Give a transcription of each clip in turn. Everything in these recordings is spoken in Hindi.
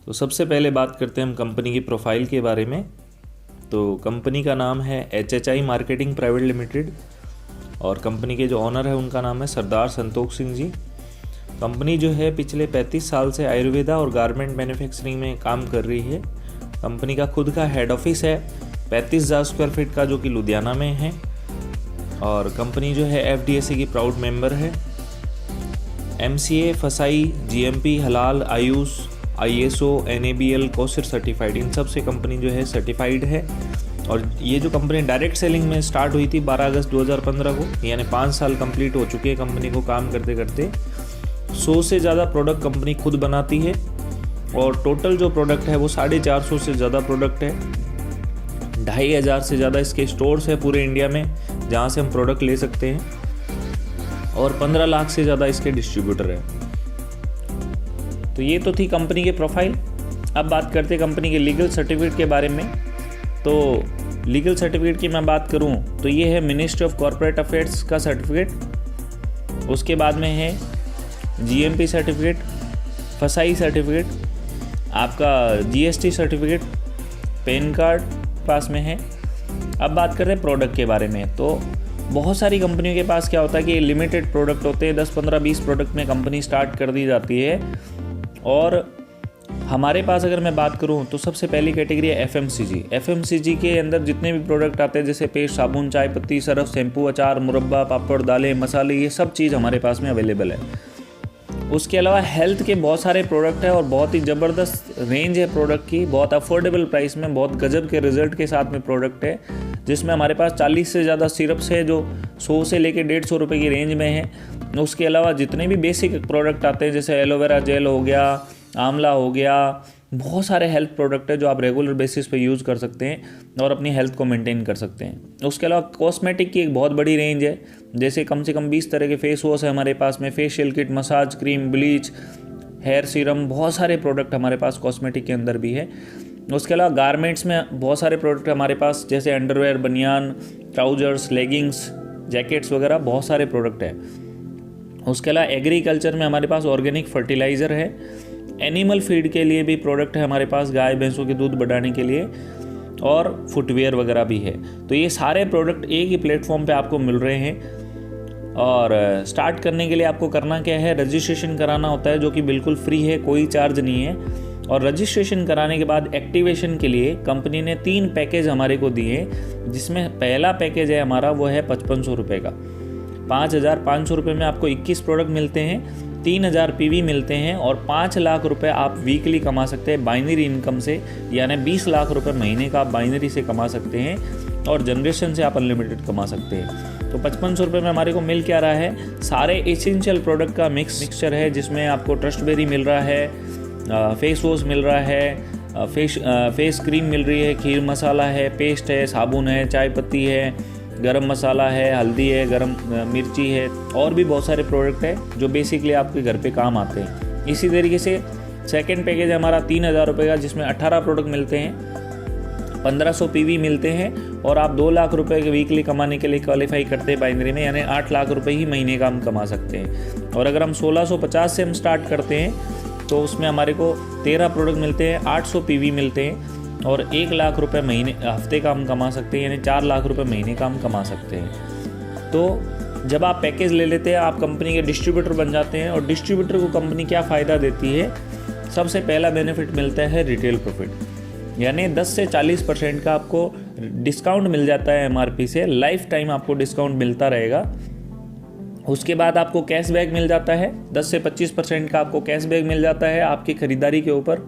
तो सबसे पहले बात करते हैं हम कंपनी की प्रोफाइल के बारे में। तो कंपनी का नाम है HHI मार्केटिंग प्राइवेट लिमिटेड और कंपनी के जो ऑनर है उनका नाम है सरदार संतोष सिंह जी। कंपनी जो है पिछले 35 साल से आयुर्वेदा और गारमेंट मैन्युफैक्चरिंग में काम कर रही है। कंपनी का खुद का हेड ऑफिस है 35,000 स्क्वायर फीट का, जो कि लुधियाना में है। और कंपनी जो है FDSA की प्राउड मेंबर है। MCA, FSI, GMP, हलाल, आयुष, ISO, NABL, कोसिर सर्टिफाइड, इन सब से कंपनी जो है सर्टिफाइड है। और ये जो कंपनी डायरेक्ट सेलिंग में स्टार्ट हुई थी 12 अगस्त 2015 को, यानी 5 साल कंप्लीट हो चुके हैं कंपनी को काम करते करते। 100 से ज़्यादा प्रोडक्ट कंपनी खुद बनाती है और टोटल जो प्रोडक्ट है वो 450 से ज़्यादा प्रोडक्ट है। 2,500 से ज़्यादा इसके स्टोर्स है पूरे इंडिया में जहाँ से हम प्रोडक्ट ले सकते हैं और 15 लाख से ज़्यादा इसके डिस्ट्रीब्यूटर है। तो ये तो थी कंपनी के प्रोफाइल। अब बात करते हैं कंपनी के लीगल सर्टिफिकेट के बारे में। तो लीगल सर्टिफिकेट की मैं बात करूं तो ये है मिनिस्ट्री ऑफ कॉर्पोरेट अफेयर्स का सर्टिफिकेट। उसके बाद में है GMP सर्टिफिकेट, FSI सर्टिफिकेट, आपका GST सर्टिफिकेट, पैन कार्ड पास में है। अब बात करते हैं प्रोडक्ट के बारे में। तो बहुत सारी कंपनियों के पास क्या होता है कि लिमिटेड प्रोडक्ट होते हैं, 10, 15, 20 प्रोडक्ट में कंपनी स्टार्ट कर दी जाती है। और हमारे पास अगर मैं बात करूं तो सबसे पहली कैटेगरी है FMCG के अंदर जितने भी प्रोडक्ट आते हैं जैसे पेस्ट, साबुन, चाय पत्ती, सरफ, शैम्पू, अचार, मुरब्बा, पापड़, दालें, मसाले, ये सब चीज़ हमारे पास में अवेलेबल है। उसके अलावा हेल्थ के बहुत सारे प्रोडक्ट है और बहुत ही ज़बरदस्त रेंज है प्रोडक्ट की, बहुत अफोर्डेबल प्राइस में, बहुत गजब के रिजल्ट के साथ में प्रोडक्ट है, जिसमें हमारे पास 40 से ज़्यादा सिरप्स है जो 100 से लेकर 150 रुपये की रेंज में है। उसके अलावा जितने भी बेसिक प्रोडक्ट आते हैं जैसे एलोवेरा जेल हो गया, आंवला हो गया, बहुत सारे हेल्थ प्रोडक्ट है जो आप रेगुलर बेसिस पे यूज़ कर सकते हैं और अपनी हेल्थ को मेंटेन कर सकते हैं। उसके अलावा कॉस्मेटिक की एक बहुत बड़ी रेंज है, जैसे कम से कम 20 तरह के फेस वॉश है हमारे पास में, facial kit, massage cream, bleach, hair serum, बहुत सारे प्रोडक्ट हमारे पास कॉस्मेटिक के अंदर भी है। उसके अलावा गारमेंट्स में बहुत सारे प्रोडक्ट हमारे पास जैसे अंडरवेयर, बनियान, ट्राउजर्स, लेगिंग्स, जैकेट्स वगैरह बहुत सारे प्रोडक्ट है। उसके अलावा एग्रीकल्चर में हमारे पास ऑर्गेनिक फर्टिलाइज़र है। एनिमल फीड के लिए भी प्रोडक्ट है हमारे पास, गाय भैंसों के दूध बढ़ाने के लिए, और फुटवेयर वगैरह भी है। तो ये सारे प्रोडक्ट एक ही प्लेटफॉर्म पे आपको मिल रहे हैं। और स्टार्ट करने के लिए आपको करना क्या है, रजिस्ट्रेशन कराना होता है जो कि बिल्कुल फ्री है, कोई चार्ज नहीं है। और रजिस्ट्रेशन कराने के बाद एक्टिवेशन के लिए कंपनी ने 3 पैकेज हमारे को दिए, जिसमें पहला पैकेज है हमारा वो है 5500 रुपये का। 5,500 रुपये में आपको 21 प्रोडक्ट मिलते हैं, 3,000 PV मिलते हैं और 5 लाख रुपए आप वीकली कमा सकते हैं बाइनरी इनकम से, यानी 20 लाख रुपए महीने का आप बाइनरी से कमा सकते हैं और जनरेशन से आप अनलिमिटेड कमा सकते हैं। तो 5500 रुपये में हमारे को मिल क्या रहा है, सारे एसेंशियल प्रोडक्ट का मिक्सचर है, जिसमें आपको ट्रस्टबेरी मिल रहा है, फेस वॉश मिल रहा है, फेस क्रीम मिल रही है, खीर मसाला है, पेस्ट है, साबुन है, चाय पत्ती है, गरम मसाला है, हल्दी है, गरम मिर्ची है, और भी बहुत सारे प्रोडक्ट है जो बेसिकली आपके घर पे काम आते हैं। इसी तरीके से सेकंड पैकेज है हमारा 3,000 रुपये का, जिसमें 18 प्रोडक्ट मिलते हैं, 1500 PV मिलते हैं और आप 2 लाख रुपए के वीकली कमाने के लिए क्वालिफाई करते हैं बाइनरी में, यानी 8 लाख रुपए ही महीने का हम कमा सकते हैं। और अगर हम 1650 से हम स्टार्ट करते हैं तो उसमें हमारे को 13 प्रोडक्ट मिलते हैं, 800 PV मिलते हैं और 1 लाख रुपए महीने हफ्ते का हम कमा सकते हैं, यानी 4 लाख रुपए महीने का हम कमा सकते हैं। तो जब आप पैकेज ले लेते हैं आप कंपनी के डिस्ट्रीब्यूटर बन जाते हैं। और डिस्ट्रीब्यूटर को कंपनी क्या फ़ायदा देती है, सबसे पहला बेनिफिट मिलता है रिटेल प्रॉफिट, यानी 10 से 40% का आपको डिस्काउंट मिल जाता है MRP से, लाइफ टाइम आपको डिस्काउंट मिलता रहेगा। उसके बाद आपको कैशबैक मिल जाता है, 10 से 25% का आपको कैशबैक मिल जाता है आपकी ख़रीदारी के ऊपर।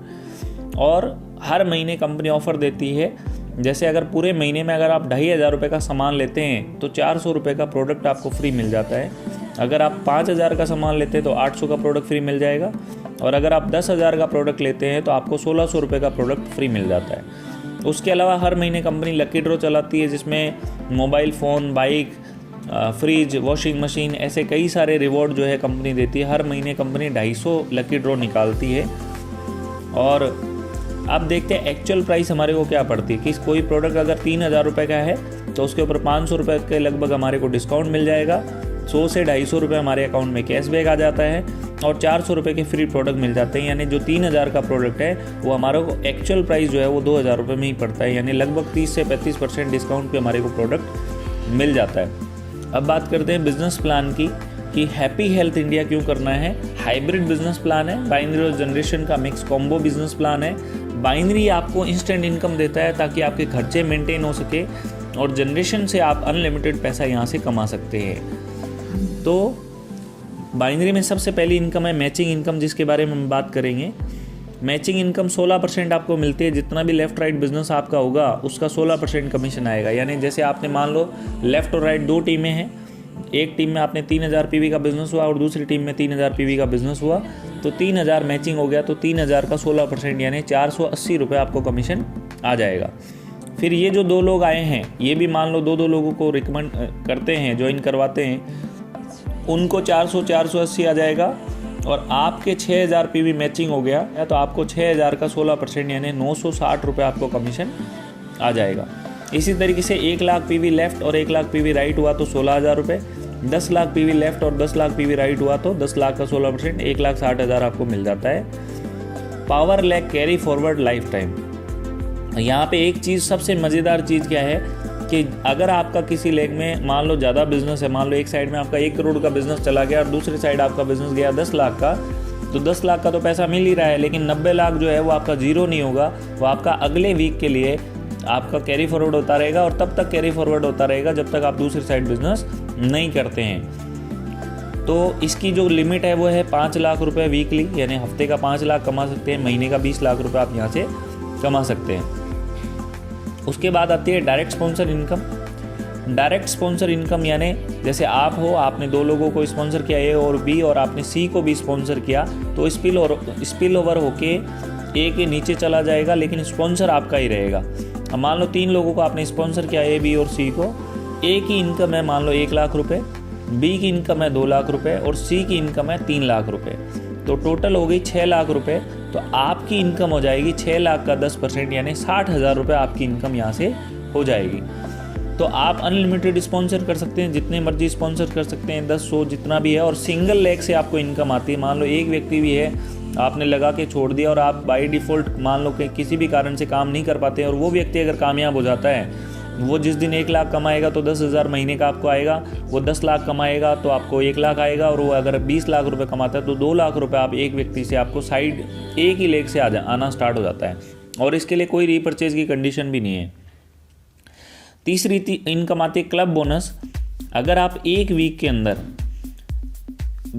और हर महीने कंपनी ऑफ़र देती है, जैसे अगर पूरे महीने में अगर आप 2,500 रुपये का सामान लेते हैं तो 400 रुपये का प्रोडक्ट आपको फ्री मिल जाता है। अगर आप 5,000 का सामान लेते हैं तो 800 का प्रोडक्ट फ्री मिल जाएगा। और अगर आप 10,000 का प्रोडक्ट लेते हैं तो आपको 1,600 रुपये का प्रोडक्ट फ्री मिल जाता है। उसके अलावा हर महीने कंपनी लकी ड्रॉ चलाती है, जिसमें mobile phone, bike, fridge, washing machine, ऐसे कई सारे रिवॉर्ड जो है कंपनी देती है। हर महीने कंपनी 250 लकी ड्रॉ निकालती है। और अब देखते हैं एक्चुअल प्राइस हमारे को क्या पड़ती है कि कोई प्रोडक्ट अगर 3,000 रुपये का है तो उसके ऊपर 500 रुपये के लगभग हमारे को डिस्काउंट मिल जाएगा। 100 से 250 रुपये हमारे अकाउंट में कैशबैक आ जाता है। और 400 रुपये के फ्री प्रोडक्ट मिल जाते हैं। यानी जो 3000 का प्रोडक्ट है वो हमारे को एक्चुअल प्राइस जो है वो 2000 रुपये में ही पड़ता है। यानी लगभग 30 से 35% डिस्काउंट पे हमारे को प्रोडक्ट मिल जाता है। अब बात करते हैं बिजनेस प्लान की कि हैप्पी हेल्थ इंडिया क्यों करना है। हाइब्रिड बिजनेस प्लान है, बाइनरी और जनरेशन का मिक्स कॉम्बो बिजनेस प्लान है। बाइनरी आपको इंस्टेंट इनकम देता है ताकि आपके खर्चे मेंटेन हो सके, और जनरेशन से आप अनलिमिटेड पैसा यहाँ से कमा सकते हैं। तो बाइनरी में सबसे पहली इनकम है मैचिंग इनकम, जिसके बारे में हम बात करेंगे। मैचिंग इनकम 16% आपको मिलती है। जितना भी लेफ्ट राइट बिजनेस आपका होगा उसका 16% कमीशन आएगा। यानी जैसे आपने मान लो लेफ्ट और राइट 2 टीमें हैं, एक टीम में आपने 3000 पीवी का बिजनेस हुआ और दूसरी टीम में 3000 पीवी का बिजनेस हुआ, तो 3000 मैचिंग हो गया, तो 3000 का 16% यानी 480 रुपये आपको कमीशन आ जाएगा। फिर ये जो 2 लोग आए हैं, ये भी मान लो 2 लोगों को रिकमेंड करते हैं, ज्वाइन करवाते हैं, उनको 480 आ जाएगा। और आपके 6000 पीवी मैचिंग हो गया या तो आपको 6000 का 16% यानी 960 रुपये आपको कमीशन आ जाएगा। इसी तरीके से 1 लाख पीवी लेफ्ट और 1 लाख पीवी राइट हुआ तो 16000 रुपये, 10 लाख पीवी लेफ्ट और 10 लाख पीवी राइट हुआ तो 10 लाख का 16% 1,60,000 आपको मिल जाता है। Power lag carry forward life time. यहाँ पे एक चीज़, सबसे मज़ेदार चीज़ क्या है कि अगर आपका किसी लेग में मान लो ज़्यादा बिजनेस है, मान लो एक साइड में आपका 1 करोड़ का बिजनेस चला गया और दूसरी साइड आपका बिजनेस गया 10 लाख का, तो 10 लाख का तो पैसा मिल ही रहा है, लेकिन 90 लाख जो है वो आपका जीरो नहीं होगा, वो आपका अगले वीक के लिए आपका कैरी फॉरवर्ड होता रहेगा, और तब तक कैरी फॉरवर्ड होता रहेगा जब तक आप दूसरी साइड बिजनेस नहीं करते हैं। तो इसकी जो लिमिट है वो है 5 लाख रुपए वीकली, यानी हफ्ते का 5 लाख कमा सकते हैं, महीने का 20 लाख रुपए आप यहाँ से कमा सकते हैं। उसके बाद आती है direct sponsor income. Direct sponsor income यानी जैसे आप हो, आपने 2 लोगों को स्पॉन्सर किया, ए और बी, और आपने सी को भी स्पॉन्सर किया, तो स्पिल ओवर होके ए के नीचे चला जाएगा, लेकिन स्पॉन्सर आपका ही रहेगा। अब मान लो 3 लोगों को आपने स्पॉन्सर किया, ए बी और सी को। ए की इनकम है मान लो 1 लाख रुपए, बी की इनकम है 2 लाख रुपए और सी की इनकम है 3 लाख रुपए, तो टोटल हो गई 6 लाख रुपए। तो आपकी इनकम हो जाएगी 6 लाख का 10% यानी 60,000 रुपये आपकी इनकम यहाँ से हो जाएगी। तो आप अनलिमिटेड स्पॉन्सर कर सकते हैं, जितने मर्जी स्पॉन्सर कर सकते हैं, 10 100 जितना भी है, और सिंगल लेग से आपको इनकम आती है। मान लो एक व्यक्ति भी है, आपने लगा के छोड़ दिया और आप बाय डिफ़ॉल्ट मान लो कि किसी भी कारण से काम नहीं कर पाते हैं, और वो व्यक्ति अगर कामयाब हो जाता है, वो जिस दिन 1 लाख कमाएगा तो 10,000 महीने का आपको आएगा, वो 10 लाख कमाएगा तो आपको 1 लाख आएगा, और वो अगर 20 लाख रुपए कमाता है तो 2 लाख रुपए आप एक व्यक्ति से आपको साइड एक ही लेग से आना स्टार्ट हो जाता है, और इसके लिए कोई रीपरचेज की कंडीशन भी नहीं है। तीसरी इनकम आती है क्लब बोनस। अगर आप एक वीक के अंदर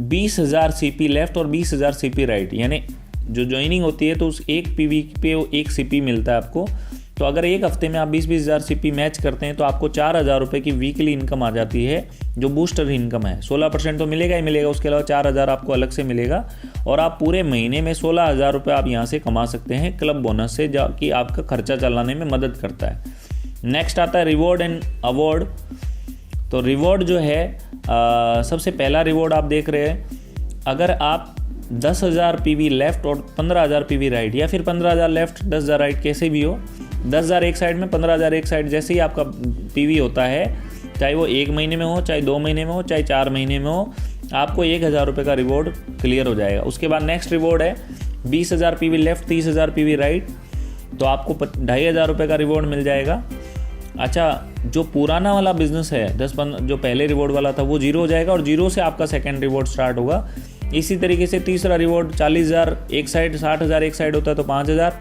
20,000 CP लेफ्ट और 20,000 CP राइट, यानी जो ज्वाइनिंग होती है तो उस एक PV पे 1 CP मिलता है आपको, तो अगर एक हफ्ते में आप 20,000 CP मैच करते हैं तो आपको 4,000 रुपये की वीकली इनकम आ जाती है, जो बूस्टर इनकम है। 16% तो मिलेगा ही मिलेगा, उसके अलावा 4,000 आपको अलग से मिलेगा, और आप पूरे महीने में 16,000 रुपये आप यहाँ से कमा सकते हैं क्लब बोनस से, जो कि आपका खर्चा चलाने में मदद करता है। नेक्स्ट आता है रिवॉर्ड एंड अवार्ड। तो रिवॉर्ड जो है सबसे पहला रिवॉर्ड आप देख रहे हैं, अगर आप 10,000 PV लेफ्ट और 15,000 PV राइट, या फिर 15,000 लेफ्ट 10,000 राइट, कैसे भी हो, 10,000 एक साइड में 15,000 एक साइड, जैसे ही आपका PV होता है, चाहे वो 1 महीने में हो, चाहे 2 महीने में हो, चाहे 4 महीने में हो, आपको 1,000 रुपये का रिवॉर्ड क्लियर हो जाएगा। उसके बाद नेक्स्ट रिवॉर्ड है 20,000 PV लेफ्ट, 30,000 PV राइट, तो आपको 2,500 रुपये का रिवॉर्ड मिल जाएगा। अच्छा, जो पुराना वाला बिजनेस है 10-15 जो पहले रिवॉर्ड वाला था वो जीरो हो जाएगा, और जीरो से आपका सेकंड रिवॉर्ड स्टार्ट होगा। इसी तरीके से तीसरा रिवॉर्ड 40,000 एक साइड, 60,000 एक साइड होता है तो 5,000,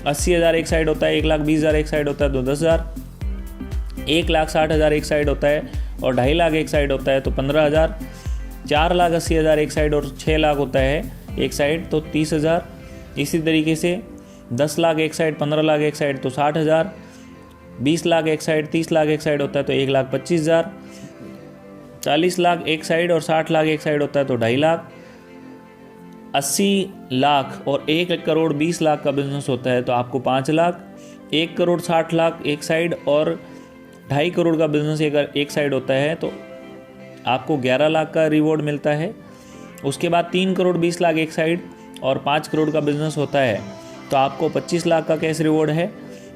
80,000 एक साइड होता है, 1,20,000 एक साइड होता है तो 10,000, 1,60,000 एक साइड होता है और 2.5 लाख एक साइड होता है तो 15,000, 4,80,000 एक साइड और 6 लाख होता है एक साइड तो 30,000। इसी तरीके से 10 लाख एक साइड, 15 लाख एक साइड तो 60,000, 20 लाख एक साइड, 30 लाख एक साइड होता है तो 1,25,000, 40 लाख एक साइड और 60 लाख एक साइड होता है तो 2.5 लाख, 80 लाख और 1 करोड़ 20 लाख का बिजनेस होता है तो आपको 5 लाख, 1 करोड़ 60 लाख एक साइड और 2.5 करोड़ का बिजनेस एक साइड होता है तो आपको 11 लाख का रिवॉर्ड मिलता है। उसके बाद 3 करोड़ 20 लाख एक साइड और 5 करोड़ का बिजनेस होता है तो आपको 25 लाख का कैश रिवॉर्ड है।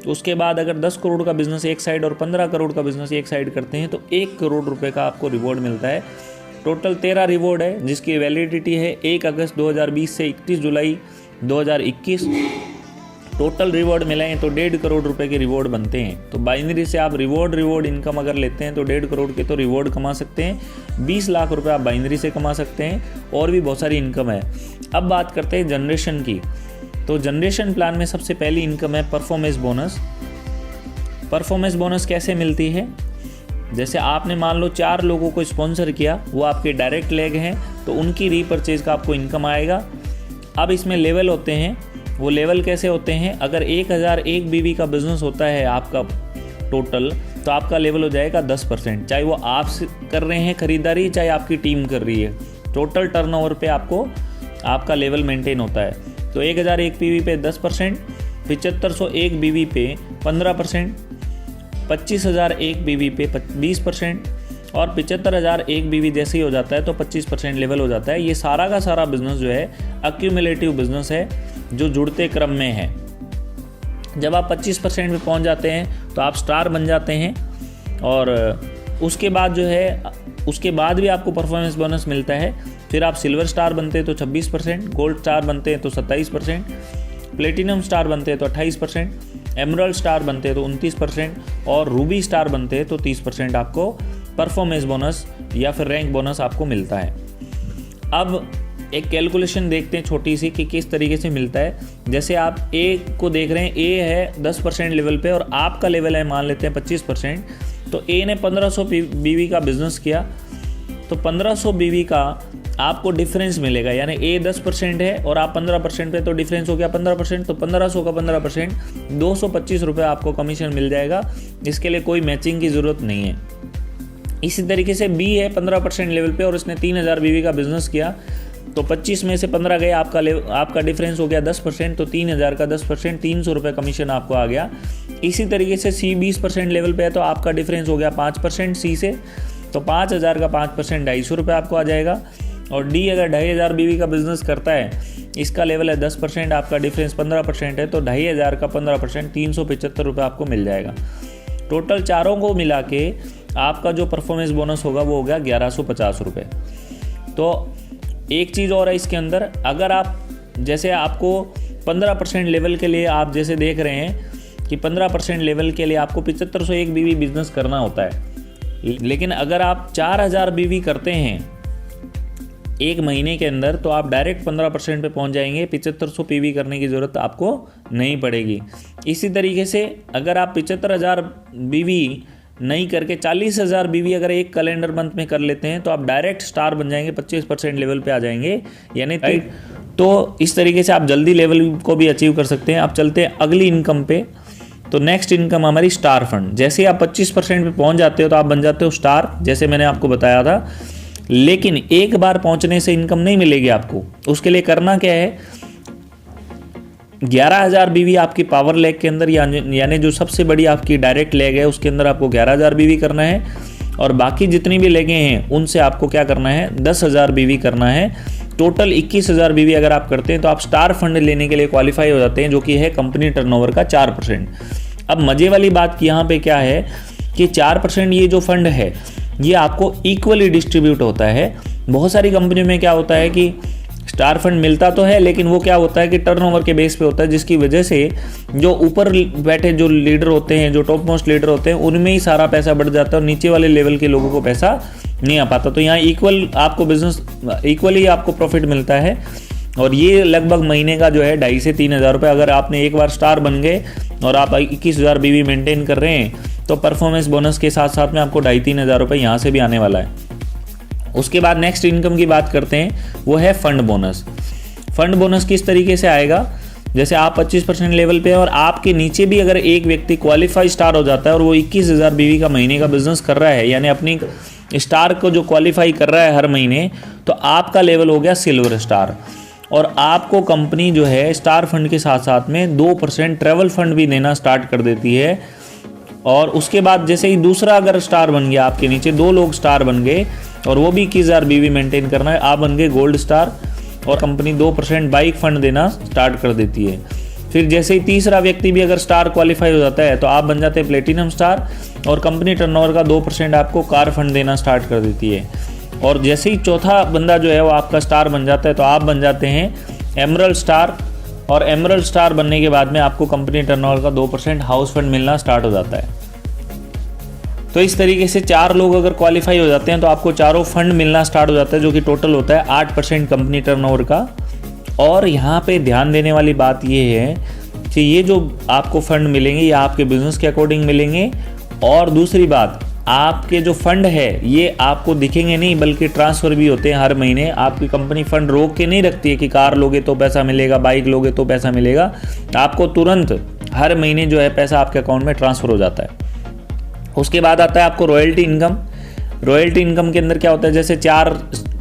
उसके बाद अगर 10 करोड़ का बिजनेस एक साइड और 15 करोड़ का बिजनेस एक साइड करते हैं तो 1 करोड़ रुपए का आपको रिवॉर्ड मिलता है। टोटल 13 रिवॉर्ड है जिसकी वैलिडिटी है 1 अगस्त 2020 से 31 जुलाई 2021। टोटल रिवॉर्ड मिलाएं तो 1.5 करोड़ रुपए के रिवॉर्ड बनते हैं। तो बाइनरी से आप रिवॉर्ड इनकम अगर लेते हैं तो 1.5 करोड़ के तो रिवॉर्ड कमा सकते हैं। 20 लाख रुपए आप बाइनरी से कमा सकते हैं और भी बहुत सारी इनकम है। अब बात करते हैं जनरेशन की। तो जनरेशन प्लान में सबसे पहली इनकम है परफॉर्मेंस बोनस। परफॉर्मेंस बोनस कैसे मिलती है? जैसे आपने मान लो 4 लोगों को स्पॉन्सर किया, वो आपके डायरेक्ट लेग हैं, तो उनकी रीपर्चेज का आपको इनकम आएगा। अब इसमें लेवल होते हैं। वो लेवल कैसे होते हैं? अगर 1001 बीवी का बिजनेस होता है आपका टोटल, तो आपका लेवल हो जाएगा 10%। चाहे वो आप कर रहे हैं खरीदारी, चाहे आपकी टीम कर रही है, टोटल टर्नओवर पे आपको आपका लेवल मेंटेन होता है। तो 1001 बीवी पे 10%, 7501 बीवी पे 15%, 25001 बीवी पे 20% और 75001 बीवी जैसे ही हो जाता है तो 25% लेवल हो जाता है। ये सारा का सारा बिजनेस जो है एक्यूमुलेटिव बिजनेस है जो जुड़ते क्रम में है। जब आप 25% पे पहुंच जाते हैं तो आप स्टार बन जाते हैं और उसके बाद जो है उसके बाद भी आपको परफॉर्मेंस बोनस मिलता है। फिर आप सिल्वर स्टार बनते हैं तो 26%, गोल्ड स्टार बनते हैं तो 27%, प्लेटिनम स्टार बनते हैं तो 28%, एमरल्ड स्टार बनते हैं तो 29% और रूबी स्टार बनते हैं तो 30% आपको परफॉर्मेंस बोनस या फिर रैंक बोनस आपको मिलता है। अब एक कैलकुलेशन देखते हैं छोटी सी कि किस तरीके से मिलता है। जैसे आप ए को देख रहे हैं, ए है 10% लेवल पे और आपका लेवल है मान लेते हैं 25%। तो ए ने 1500 बीवी का बिजनेस किया तो 1500 बीवी का आपको डिफरेंस मिलेगा, यानी ए 10% है और आप 15% पे, तो डिफरेंस हो गया 15%। तो 1500 का 15% 225 रुपये आपको कमीशन मिल जाएगा। इसके लिए कोई मैचिंग की ज़रूरत नहीं है। इसी तरीके से बी है 15% लेवल पे और उसने 3000 बीवी का बिजनेस किया तो 25 में से 15 गए, आपका डिफरेंस हो गया 10%। तो 3000 का 10% 300 रुपये कमीशन आपको आ गया। इसी तरीके से सी 20% लेवल पे है तो आपका डिफरेंस हो गया 5% सी से, तो 5000 का 5% 250 रुपये आपको आ जाएगा। और डी अगर 2500 बीवी का बिजनेस करता है, इसका लेवल है 10%, आपका डिफरेंस 15% है तो 2500 का 15% 375 रुपये आपको मिल जाएगा। टोटल चारों को मिला के आपका जो परफॉर्मेंस बोनस होगा वो हो गया 1150 रुपये। तो एक चीज़ और है इसके अंदर, अगर आप जैसे आपको 15% लेवल के लिए आप जैसे देख रहे हैं कि 15% लेवल के लिए आपको 7501 बीवी बिजनेस करना होता है, लेकिन अगर आप 4000 बीवी करते हैं एक महीने के अंदर तो आप डायरेक्ट 15% पे पहुंच जाएंगे। 7500 पीवी करने की ज़रूरत आपको नहीं पड़ेगी। इसी तरीके से अगर आप 75000 बीवी नहीं करके 40000 बीवी अगर एक कैलेंडर मंथ में कर लेते हैं तो आप डायरेक्ट स्टार बन जाएंगे, 25% लेवल पे आ जाएंगे, यानी तो इस तरीके से आप जल्दी लेवल को भी अचीव कर सकते हैं। आप चलते हैं अगली इनकम पे। तो नेक्स्ट इनकम हमारी स्टार फंड। जैसे आप 25% पे पहुंच जाते हो तो आप बन जाते हो स्टार, जैसे मैंने आपको बताया था। लेकिन एक बार पहुंचने से इनकम नहीं मिलेगी आपको। उसके लिए करना क्या है, 11000 बीवी आपकी पावर लेग के अंदर यानी जो सबसे बड़ी आपकी डायरेक्ट लेग है उसके अंदर आपको 11000 बीवी करना है और बाकी जितनी भी लेगें हैं उनसे आपको क्या करना है, 10000 बीवी करना है। टोटल 21000 बीवी अगर आप करते हैं तो आप स्टार फंड लेने के लिए क्वालिफाई हो जाते हैं, जो कि है कंपनी टर्नओवर का 4%। अब मजे वाली बात यहाँ पे क्या है कि 4% ये जो फंड है ये आपको इक्वली डिस्ट्रीब्यूट होता है। बहुत सारी कंपनियों में क्या होता है कि स्टार फंड मिलता तो है लेकिन वो क्या होता है कि टर्नओवर के बेस पे होता है, जिसकी वजह से जो ऊपर बैठे जो लीडर होते हैं, जो टॉप मोस्ट लीडर होते हैं, उनमें ही सारा पैसा बढ़ जाता है और नीचे वाले लेवल के लोगों को पैसा नहीं आ पाता। तो यहाँ इक्वल आपको बिजनेस इक्वली आपको प्रॉफिट मिलता है और ये लगभग महीने का जो है 2500 से 3000 रुपये। अगर आपने एक बार स्टार बन गए और आप 21000 बीवी मेंटेन कर रहे हैं तो परफॉर्मेंस बोनस के साथ साथ में आपको 2500-3000 रुपये यहाँ से भी आने वाला है। उसके बाद नेक्स्ट इनकम की बात करते हैं, वो है फंड बोनस। फंड बोनस किस तरीके से आएगा, जैसे आप 25% लेवल पे और आपके नीचे भी अगर एक व्यक्ति क्वालिफाई स्टार हो जाता है और वो 21000 बीवी का महीने का बिजनेस कर रहा है, यानी अपनी स्टार को जो क्वालिफाई कर रहा है हर महीने, तो आपका लेवल हो गया सिल्वर स्टार। और आपको कंपनी जो है स्टार फंड के साथ साथ में 2% ट्रैवल फंड भी देना स्टार्ट कर देती है। और उसके बाद जैसे ही दूसरा अगर स्टार बन गया, आपके नीचे 2 लोग स्टार बन गए और वो भी 21000 बीवी मेंटेन करना है, आप बन गए गोल्ड स्टार और कंपनी 2% बाइक फंड देना स्टार्ट कर देती है। फिर जैसे ही तीसरा व्यक्ति भी अगर स्टार क्वालिफाई हो जाता है तो आप बन जाते हैं प्लेटिनम स्टार और कंपनी टर्नओवर का 2% आपको कार फंड देना स्टार्ट कर देती है। और जैसे ही चौथा बंदा जो है वो आपका स्टार बन जाता है तो आप बन जाते हैं एमरल्ड स्टार। और एमरल्ड स्टार बनने के बाद में आपको कंपनी टर्नओवर का 2% हाउस फंड मिलना स्टार्ट हो जाता है। तो इस तरीके से 4 लोग अगर क्वालिफाई हो जाते हैं तो आपको चारों फंड मिलना स्टार्ट हो जाता है, जो कि टोटल होता है 8% कंपनी टर्नओवर का। और यहाँ पे ध्यान देने वाली बात ये है कि ये जो आपको फंड मिलेंगे ये आपके बिजनेस के अकॉर्डिंग मिलेंगे। और दूसरी बात, आपके जो फंड है ये आपको दिखेंगे नहीं बल्कि ट्रांसफ़र भी होते हैं हर महीने। आपकी कंपनी फंड रोक के नहीं रखती है कि कार लोगे तो पैसा मिलेगा, बाइक लोगे तो पैसा मिलेगा। आपको तुरंत हर महीने जो है पैसा आपके अकाउंट में ट्रांसफ़र हो जाता है। उसके बाद आता है आपको रॉयल्टी इनकम। रॉयल्टी इनकम के अंदर क्या होता है, जैसे 4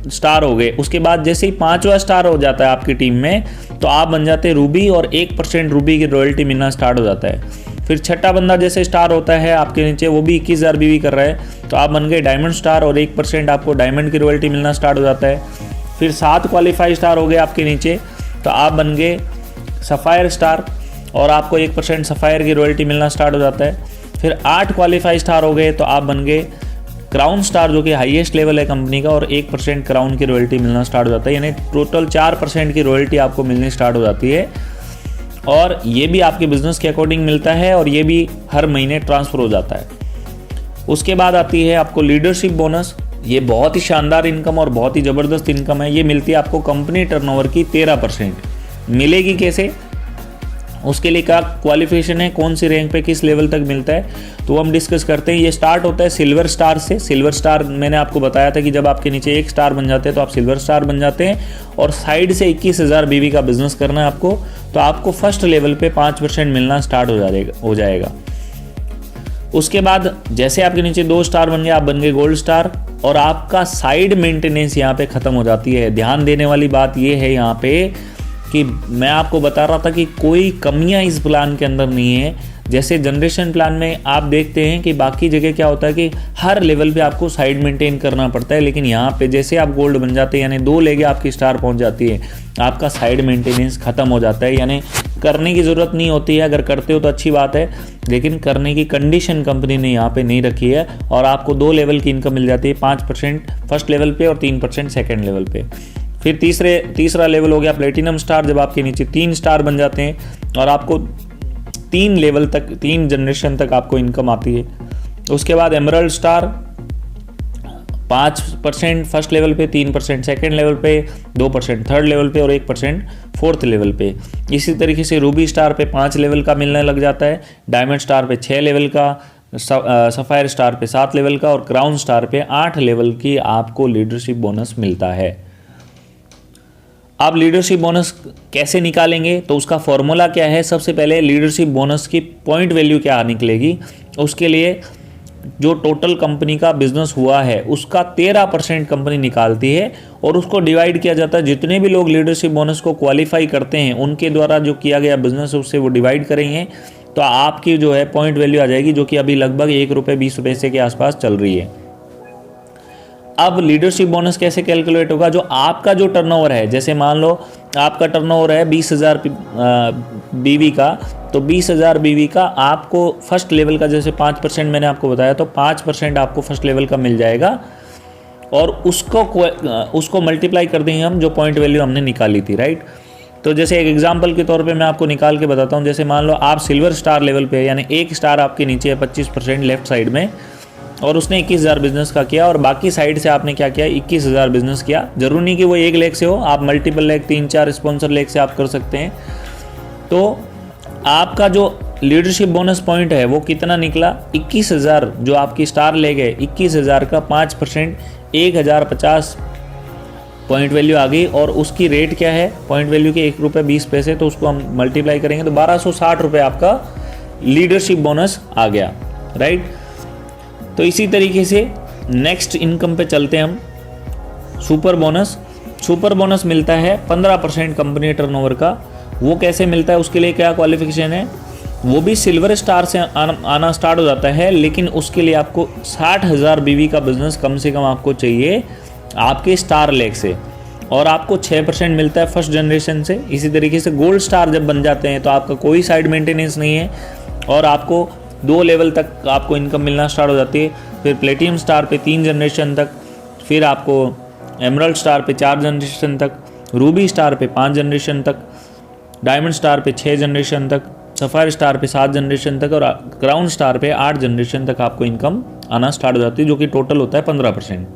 स्टार हो गए, उसके बाद जैसे ही 5वां स्टार हो जाता है आपकी टीम में तो आप बन जाते हैं रूबी और 1% रूबी की रॉयल्टी मिलना स्टार्ट हो जाता है। फिर छठा बंदा जैसे स्टार होता है आपके नीचे, वो भी 21,000 बीवी कर रहा है तो आप बन गए डायमंड स्टार और 1% आपको डायमंड की रॉयल्टी मिलना स्टार्ट हो जाता है। फिर 7 क्वालिफाई स्टार हो गए आपके नीचे तो आप बन गए सफ़ायर स्टार और आपको 1% सफ़ायर की रॉयल्टी मिलना स्टार्ट हो जाता है। फिर 8 क्वालिफाई स्टार हो गए तो आप बन गए क्राउन स्टार, जो कि हाईएस्ट लेवल है कंपनी का, और 1% क्राउन की रॉयल्टी मिलना स्टार्ट हो जाता है। यानी टोटल 4% की रॉयल्टी आपको मिलनी स्टार्ट हो जाती है। और ये भी आपके बिजनेस के अकॉर्डिंग मिलता है और ये भी हर महीने ट्रांसफ़र हो जाता है। उसके बाद आती है आपको लीडरशिप बोनस। ये बहुत ही शानदार इनकम और बहुत ही ज़बरदस्त इनकम है। ये मिलती है आपको कंपनी टर्नओवर की 13%। मिलेगी कैसे, उसके लिए क्या क्वालिफिकेशन है, कौन सी रैंक पे किस लेवल तक मिलता है, तो हम डिस्कस करते हैं। ये स्टार्ट होता है सिल्वर स्टार से। सिल्वर स्टार मैंने आपको बताया था कि जब आपके नीचे 1 स्टार बन जाते हैं तो आप सिल्वर स्टार बन जाते हैं और साइड से 21,000 बीवी का बिजनेस करना है आपको, तो आपको फर्स्ट लेवल पे 5% मिलना स्टार्ट हो जाएगा। उसके बाद जैसे आपके नीचे 2 स्टार बन गए, आप बन गए गोल्ड स्टार और आपका साइड मेंटेनेंस यहाँ पे ख़त्म हो जाती है। ध्यान देने वाली बात ये है यहाँ पे कि मैं आपको बता रहा था कि कोई कमियां इस प्लान के अंदर नहीं है। जैसे जनरेशन प्लान में आप देखते हैं कि बाकी जगह क्या होता है कि हर लेवल पे आपको साइड मेंटेन करना पड़ता है, लेकिन यहाँ पे जैसे आप गोल्ड बन जाते हैं यानी 2 लेगे आपकी स्टार पहुँच जाती है, आपका साइड मेंटेनेंस ख़त्म हो जाता है। यानी करने की ज़रूरत नहीं होती है। अगर करते हो तो अच्छी बात है, लेकिन करने की कंडीशन कंपनी ने यहाँ पे नहीं रखी है और आपको 2 लेवल की इनकम मिल जाती है, 5% फर्स्ट लेवल पे और 3% सेकेंड लेवल पे। फिर तीसरा लेवल हो गया प्लेटिनम स्टार, जब आपके नीचे 3 स्टार बन जाते हैं और आपको 3 लेवल तक, 3 जनरेशन तक आपको इनकम आती है। उसके बाद एमरल्ड स्टार 5% फर्स्ट लेवल पे, 3% सेकेंड लेवल पे, 2% थर्ड लेवल पे और 1% फोर्थ लेवल पे। इसी तरीके से रूबी स्टार पे 5 लेवल का मिलने लग जाता है, डायमंड स्टार पे 6 लेवल का, सफ़ायर स्टार पे 7 लेवल का और क्राउन स्टार पे 8 लेवल की आपको लीडरशिप बोनस मिलता है। आप लीडरशिप बोनस कैसे निकालेंगे, तो उसका फॉर्मूला क्या है। सबसे पहले लीडरशिप बोनस की पॉइंट वैल्यू क्या निकलेगी, उसके लिए जो टोटल कंपनी का बिजनेस हुआ है उसका 13% कंपनी निकालती है और उसको डिवाइड किया जाता है। जितने भी लोग लीडरशिप बोनस को क्वालिफाई करते हैं उनके द्वारा जो किया गया बिजनेस है उससे वो डिवाइड करेंगे, तो आपकी जो है पॉइंट वैल्यू आ जाएगी, जो कि अभी लगभग ₹1.20 के आसपास चल रही है। अब लीडरशिप बोनस कैसे कैलकुलेट होगा, जो आपका जो टर्नओवर है, जैसे मान लो आपका टर्नओवर है 20,000 बीवी का, तो 20,000 बीवी का आपको फर्स्ट लेवल का जैसे 5% मैंने आपको बताया, तो 5% आपको फर्स्ट लेवल का मिल जाएगा और उसको मल्टीप्लाई कर देंगे हम जो पॉइंट वैल्यू हमने निकाली थी, राइट। तो जैसे एक एग्जांपल के तौर पे मैं आपको निकाल के बताता हूँ। जैसे मान लो आप सिल्वर स्टार लेवल पे, यानी 1 स्टार आपके नीचे है 25% लेफ्ट साइड में, और उसने 21,000 बिजनेस का किया और बाकी साइड से आपने क्या किया, 21,000 बिजनेस किया। जरूरी नहीं कि वो 1 लेग से हो, आप मल्टीपल लेग 3-4 स्पॉन्सर लेग से आप कर सकते हैं। तो आपका जो लीडरशिप बोनस पॉइंट है वो कितना निकला, 21,000 जो आपकी स्टार लेग है, 21,000 का 5% 1,050 पॉइंट वैल्यू आ गई और उसकी रेट क्या है, पॉइंट वैल्यू के ₹1.20, तो उसको हम मल्टीप्लाई करेंगे तो ₹1260 आपका लीडरशिप बोनस आ गया, राइट। तो इसी तरीके से नेक्स्ट इनकम पे चलते हैं हम। सुपर बोनस मिलता है 15% कंपनी टर्नओवर का। वो कैसे मिलता है, उसके लिए क्या क्वालिफिकेशन है, वो भी सिल्वर स्टार से आना स्टार्ट हो जाता है, लेकिन उसके लिए आपको 60,000 बीवी का बिजनेस कम से कम आपको चाहिए आपके स्टार लेग से, और आपको 6% मिलता है फर्स्ट जनरेशन से। इसी तरीके से गोल्ड स्टार जब बन जाते हैं तो आपका कोई साइड मेंटेनेंस नहीं है और आपको 2 लेवल तक आपको इनकम मिलना स्टार्ट हो जाती है। फिर प्लेटिनम स्टार पे 3 जनरेशन तक, फिर आपको एमरल्ड स्टार पे 4 जनरेशन तक, रूबी स्टार पे 5 जनरेशन तक, डायमंड स्टार पे 6 जनरेशन तक, सफ़ायर स्टार पे 7 जनरेशन तक और क्राउन स्टार पे 8 जनरेशन तक आपको इनकम आना स्टार्ट हो जाती है, जो कि टोटल होता है 15%।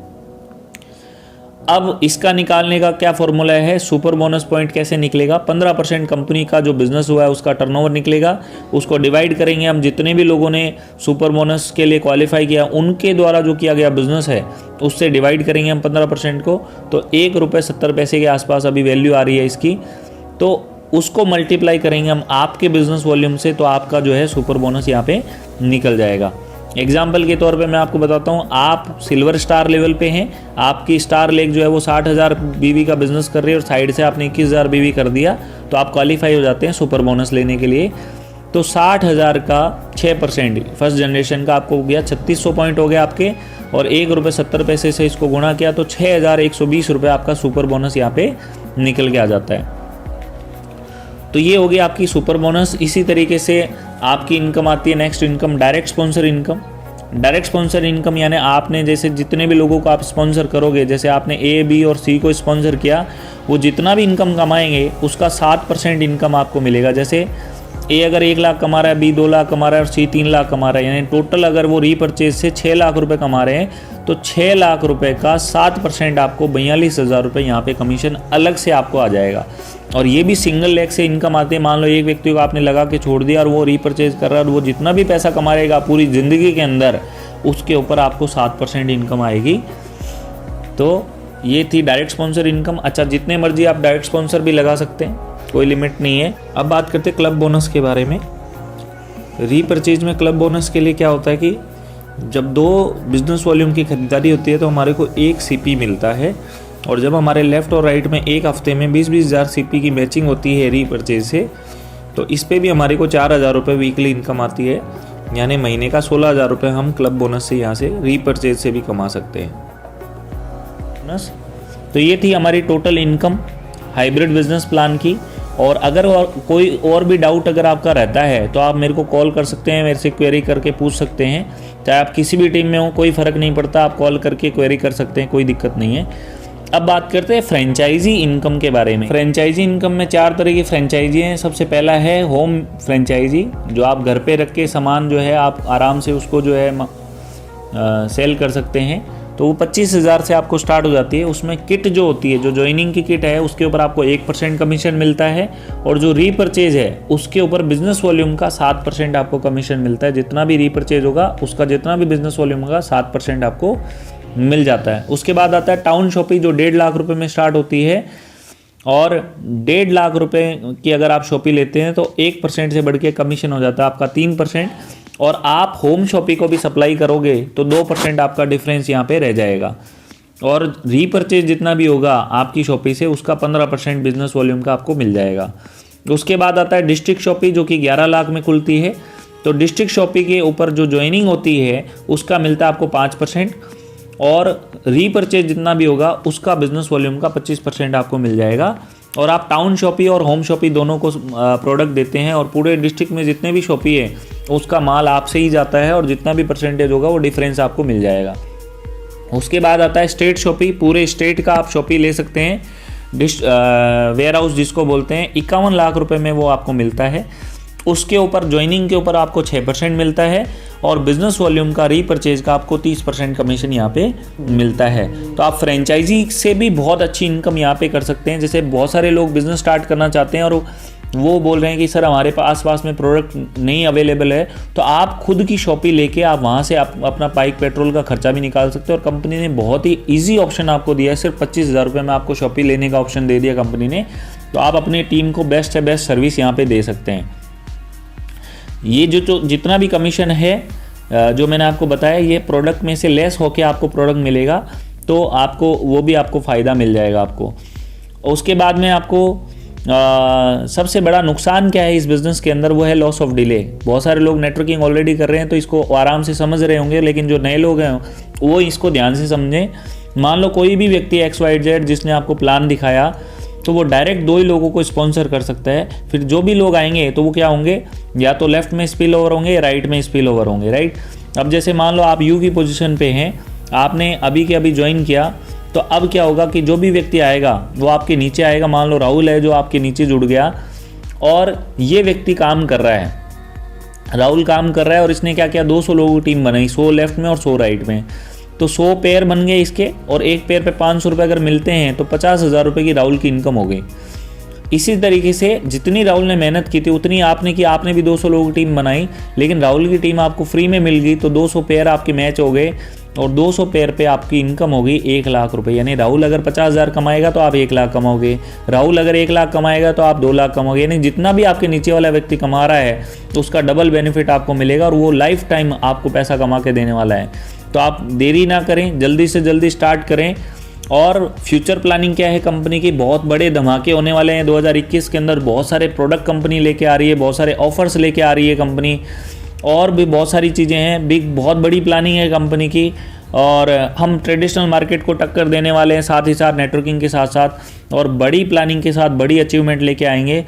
अब इसका निकालने का क्या फॉर्मूला है, सुपर बोनस पॉइंट कैसे निकलेगा। 15% कंपनी का जो बिजनेस हुआ है उसका टर्नओवर निकलेगा, उसको डिवाइड करेंगे हम, जितने भी लोगों ने सुपर बोनस के लिए क्वालिफाई किया उनके द्वारा जो किया गया बिजनेस है उससे डिवाइड करेंगे हम 15% को, तो ₹1.70 के आसपास अभी वैल्यू आ रही है इसकी, तो उसको मल्टीप्लाई करेंगे हम आपके बिजनेस वॉल्यूम से, तो आपका जो है सुपर बोनस यहाँ पे निकल जाएगा। एग्जाम्पल के तौर पे मैं आपको बताता हूँ, आप सिल्वर स्टार लेवल पे हैं, आपकी स्टार लेक जो है वो 60,000 BV का बिजनेस कर रही है और साइड से आपने 21,000 BV कर दिया, तो आप क्वालिफाई हो जाते हैं सुपर बोनस लेने के लिए। तो 60,000 का 6% फर्स्ट जनरेशन का आपको हो गया 3600 पॉइंट हो गया आपके, और ₹1.70 से इसको गुणा किया तो ₹6,120 आपका सुपर बोनस यहाँ पे निकल के आ जाता है। तो ये हो गई आपकी सुपर बोनस। इसी तरीके से आपकी इनकम आती है, next income direct sponsor income. Direct sponsor income यानी आपने जैसे जितने भी लोगों को आप स्पॉन्सर करोगे, जैसे आपने A, B और C को स्पॉन्सर किया, वो जितना भी इनकम कमाएंगे उसका 7% इनकम आपको मिलेगा। जैसे A अगर 1 लाख कमा रहा है, B 2 लाख कमा रहा है और C 3 लाख कमा रहा है, यानी टोटल अगर वो रीपरचेज से 6 लाख रुपए कमा रहे हैं, तो 6 लाख रुपए का 7% आपको 42,000 रुपये यहाँ पे कमीशन अलग से आपको आ जाएगा। और ये भी सिंगल लेग से इनकम आते हैं। मान लो एक व्यक्ति को आपने लगा के छोड़ दिया और वो रीपरचेज कर रहा है और वो जितना भी पैसा कमाएगा पूरी ज़िंदगी के अंदर, उसके ऊपर आपको 7% इनकम आएगी। तो ये थी डायरेक्ट स्पॉन्सर इनकम। अच्छा, जितने मर्जी आप डायरेक्ट स्पॉन्सर भी लगा सकते हैं, कोई लिमिट नहीं है। अब बात करते हैं क्लब बोनस के बारे में। रीपरचेज में क्लब बोनस के लिए क्या होता है कि जब 2 बिजनेस वॉल्यूम की खरीदारी होती है तो हमारे को 1 CP मिलता है, और जब हमारे लेफ़्ट और राइट में एक हफ्ते में 20-20 हज़ार CP की मैचिंग होती है रीपरचेज से, तो इस पे भी हमारे को 4,000 रुपये वीकली इनकम आती है, यानी महीने का 16,000 रुपये हम क्लब बोनस से यहाँ से रीपरचेज से भी कमा सकते हैं। तो ये थी हमारी total income hybrid business plan की। और अगर कोई और भी डाउट अगर आपका रहता है तो आप मेरे को कॉल कर सकते हैं, मेरे से क्वेरी करके पूछ सकते हैं। चाहे आप किसी भी टीम में हो, कोई फ़र्क नहीं पड़ता, आप कॉल करके क्वेरी कर सकते हैं, कोई दिक्कत नहीं है। अब बात करते हैं फ्रेंचाइजी इनकम के बारे में। फ्रेंचाइजी इनकम में 4 तरह की फ्रेंचाइजी हैं। सबसे पहला है होम फ्रेंचाइजी, जो आप घर पे रख के सामान जो है आप आराम से उसको जो है सेल कर सकते हैं। तो वो 25,000 से आपको स्टार्ट हो जाती है। उसमें किट जो होती है, जो ज्वाइनिंग की किट है, उसके ऊपर आपको 1% कमीशन मिलता है, और जो रीपरचेज है उसके ऊपर बिजनेस वॉल्यूम का 7% आपको कमीशन मिलता है। जितना भी रीपरचेज होगा उसका जितना भी बिजनेस वॉल्यूम होगा 7% आपको मिल जाता है। उसके बाद आता है टाउन शॉपिंग, जो 1.5 लाख रुपए में स्टार्ट होती है, और 1.5 लाख रुपए की अगर आप शॉपिंग लेते हैं तो 1% से बढ़ के कमीशन हो जाता है आपका 3%, और आप होम शॉपिंग को भी सप्लाई करोगे तो 2% आपका डिफरेंस यहाँ पे रह जाएगा। और रीपरचेज जितना भी होगा आपकी शॉपिंग से उसका 15% बिजनेस वॉल्यूम का आपको मिल जाएगा। उसके बाद आता है डिस्ट्रिक्ट शॉपिंग, जो कि 11 लाख में खुलती है। तो डिस्ट्रिक्ट शॉपिंग के ऊपर जो ज्वाइनिंग होती है उसका मिलता है आपको 5%, और रीपरचेज जितना भी होगा उसका बिजनेस वॉल्यूम का 25% आपको मिल जाएगा। और आप टाउन शॉपिंग और होम शॉपिंग दोनों को प्रोडक्ट देते हैं, और पूरे डिस्ट्रिक्ट में जितने भी शॉपिंग है उसका माल आपसे ही जाता है, और जितना भी परसेंटेज होगा वो डिफरेंस आपको मिल जाएगा। उसके बाद आता है स्टेट शॉपिंग, पूरे स्टेट का आप शॉपिंग ले सकते हैं। वेयर हाउस जिसको बोलते हैं, 51 लाख रुपए में वो आपको मिलता है। उसके ऊपर ज्वाइनिंग के ऊपर आपको 6% मिलता है, और बिजनेस वॉल्यूम का रीपरचेज का आपको 30% कमीशन यहाँ पे मिलता है। तो आप फ्रेंचाइजी से भी बहुत अच्छी इनकम यहाँ पे कर सकते हैं। जैसे बहुत सारे लोग बिजनेस स्टार्ट करना चाहते हैं और वो बोल रहे हैं कि सर हमारे पास में प्रोडक्ट नहीं अवेलेबल है, तो आप खुद की शॉपिंग लेके आप वहाँ से अपना बाइक पेट्रोल का खर्चा भी निकाल सकते हैं। और कंपनी ने बहुत ही ईजी ऑप्शन आपको दिया है, सिर्फ 25,000 रुपये में आपको शॉपिंग लेने का ऑप्शन दे दिया कंपनी ने। तो आप अपनी टीम को बेस्ट से बेस्ट सर्विस यहाँ पे दे सकते हैं। ये जो जितना भी कमीशन है जो मैंने आपको बताया, ये प्रोडक्ट में से लेस होके आपको प्रोडक्ट मिलेगा, तो आपको वो भी आपको फ़ायदा मिल जाएगा आपको। उसके बाद में आपको सबसे बड़ा नुकसान क्या है इस बिज़नेस के अंदर, वो है लॉस ऑफ डिले। बहुत सारे लोग नेटवर्किंग ऑलरेडी कर रहे हैं तो इसको आराम से समझ रहे होंगे, लेकिन जो नए लोग हैं वो इसको ध्यान से समझें। मान लो कोई भी व्यक्ति XYZ जिसने आपको प्लान दिखाया, तो वो डायरेक्ट 2 ही लोगों को स्पॉन्सर कर सकता है। फिर जो भी लोग आएंगे तो वो क्या होंगे, या तो लेफ्ट में स्पिल ओवर होंगे या राइट में स्पिल ओवर होंगे, राइट। अब जैसे मान लो आप यू की पोजीशन पे हैं, आपने अभी के अभी ज्वाइन किया, तो अब क्या होगा कि जो भी व्यक्ति आएगा वो आपके नीचे आएगा। मान लो राहुल है जो आपके नीचे जुड़ गया और ये व्यक्ति काम कर रहा है, राहुल काम कर रहा है और इसने क्या किया, 200 लोगों की टीम बनाई, 100 लेफ्ट में और 100 राइट में। तो 100 पेयर बन गए इसके, और एक पेयर पे 500 रुपये अगर मिलते हैं तो 50,000 रुपये की राहुल की इनकम हो गई। इसी तरीके से जितनी राहुल ने मेहनत की थी उतनी आपने की, आपने भी 200 लोगों की टीम बनाई, लेकिन राहुल की टीम आपको फ्री में मिल गई, तो 200 पेयर आपके मैच हो गए और 200 पेयर पे आपकी इनकम हो गई 1 लाख रुपए। यानी राहुल अगर 50,000 कमाएगा तो आप 1 लाख कमाओगे, राहुल अगर 1 लाख कमाएगा तो आप 2 लाख कमाओगे। यानी जितना भी आपके नीचे वाला व्यक्ति कमा रहा है तो उसका डबल बेनिफिट आपको मिलेगा और वो लाइफ टाइम आपको पैसा कमा के देने वाला है। तो आप देरी ना करें, जल्दी से जल्दी स्टार्ट करें। और फ्यूचर प्लानिंग क्या है कंपनी की, बहुत बड़े धमाके होने वाले हैं 2021 के अंदर। बहुत सारे प्रोडक्ट कंपनी लेके आ रही है, बहुत सारे ऑफर्स लेके आ रही है कंपनी, और भी बहुत सारी चीज़ें हैं। बहुत बड़ी प्लानिंग है कंपनी की, और हम ट्रेडिशनल मार्केट को टक्कर देने वाले हैं, साथ ही साथ नेटवर्किंग के साथ साथ और बड़ी प्लानिंग के साथ बड़ी अचीवमेंट लेके आएंगे।